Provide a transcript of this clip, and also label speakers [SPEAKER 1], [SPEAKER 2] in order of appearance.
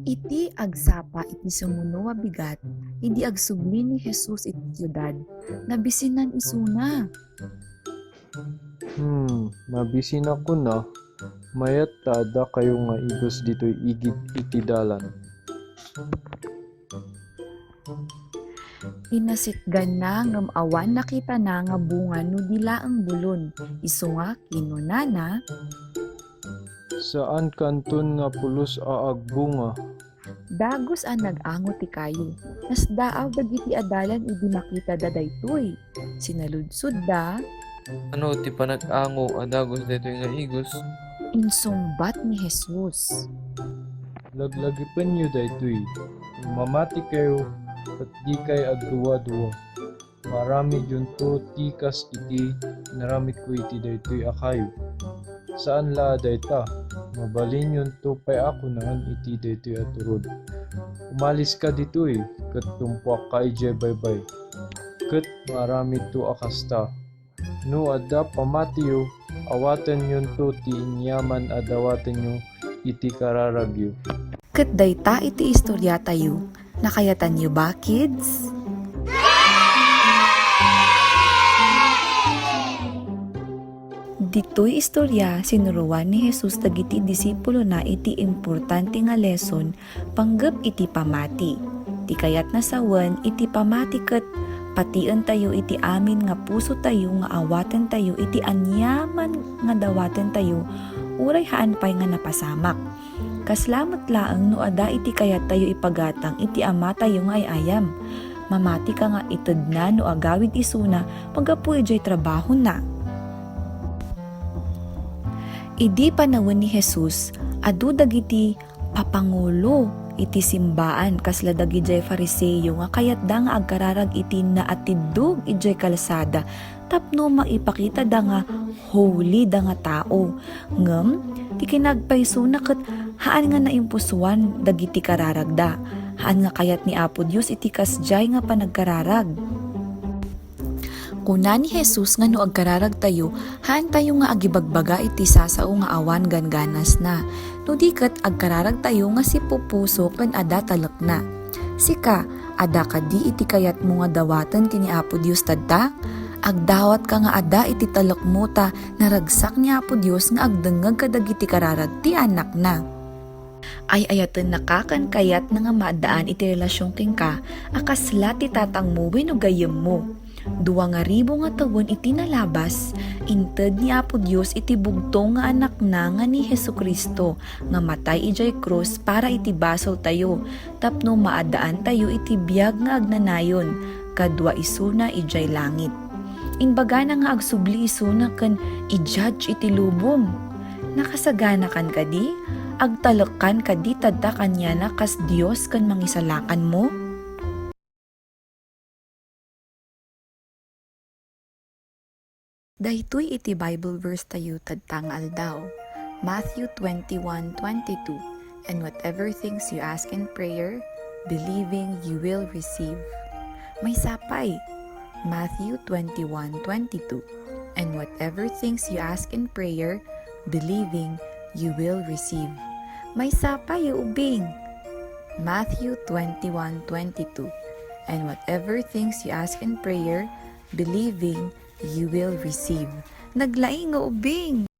[SPEAKER 1] Iti agsapa iti sumuno a bigat, idi agsubli ni Jesus iti siyudad, nabisinan isuna.
[SPEAKER 2] Mabisin ako na. Mayat tada kayo nga igos dito'y igid iti dalan.
[SPEAKER 1] Inasitgan na ngem awan nakita na nga bunga no dila ang bulon. Isu nga kinunana,
[SPEAKER 2] Saan kanton nga pulos aagbunga?
[SPEAKER 1] dagos ang nag-ango ti kayo. Nas daaw dagiti adalan idi makita da daytoy. Sinaludsod da,
[SPEAKER 3] Ano ti panag-ango adagos daytoy nga igos?
[SPEAKER 1] insumbat ni Jesus.
[SPEAKER 2] Laglagipan nyo daytoy. Mamati kayo at di kay agduwa-duwa. Marami junto tikas iti naramit ko iti daytoy akayo. Saan la dayta? Mabalin yun to pay ako nangan iti daytoy aturod. Umalis ka ditoy, kat tumpuak ka ije baybay. Kat marami to akasta. No adda pamatiyo, awatan yun to ti inyaman adawatan nyo iti kararagyo.
[SPEAKER 1] Ket dayta iti istorya tayo. Nakayatan niyo ba, kids? Dito'y istorya sinuruan ni Jesus dagiti disipulo na iti importante nga lesson panggep iti pamati. Ti kayat na sawen iti pamati ket patien tayo iti amin nga puso tayo nga awaten tayo iti anyaman nga dawaten tayo uray haan pay nga napasamak. Kaslamet laeng no ada iti kayat tayo ipagatang iti ama tayo nga ayam. Mamati ka nga ited na no agawid isuna pagapu ijay trabaho na. Idi panawon ni Jesus, adu dagiti papangulo iti simbaan kasla dagiti Fariseyo nga kayat da nga agkararag iti naatidog ijay kalsada tapno maipakita da nga holy da nga tao. Ngem ti kinagpaysuna ket haan nga naimpusuan dagiti kararagda. Haan nga kayat ni Apo Dios iti kasjay nga panagkararag. Kuna ni Jesus nga no agkararag tayo, haan tayo nga agibagbaga iti sasao nga awan ganganas na. No diket agkararag tayo nga si pupuso ken ada talek na. Sika, ada kadi iti kayat mo nga dawaten kini Apo Dios tadta? Agdawat ka nga ada iti talek mo ta naragsak ni Apo Dios nga agdengeg kadagiti kararag ti anak na. Ay ayaten nakakan kayat na nga maadaan iti relasyon king ka, akasla ti tatang mo wenno gayem mo. 2,000 nga tawen iti nalabas, inted ni Apo Dios iti bugtong nga anak na nga ni Hesukristo, nga matay ijay krus para iti basaw tayo, tapno maadaan tayo iti biag nga agnanayon, kadwa isuna ijay langit. Inbaga na nga agsubli isuna ken i-judge iti lubong. Nakasagana kan kadi? Agtalekan kadi tadta kanya na kas Dios ken mangisalakan mo? Daytoy iti Bible verse tayo tadtang aldaw. Matthew 21:22. And whatever things you ask in prayer, believing you will receive. May sapay. Matthew 21:22. And whatever things you ask in prayer, believing you will receive. May sapay ubing. Matthew 21:22. And whatever things you ask in prayer, believing you will receive. Naglaing nga ubing.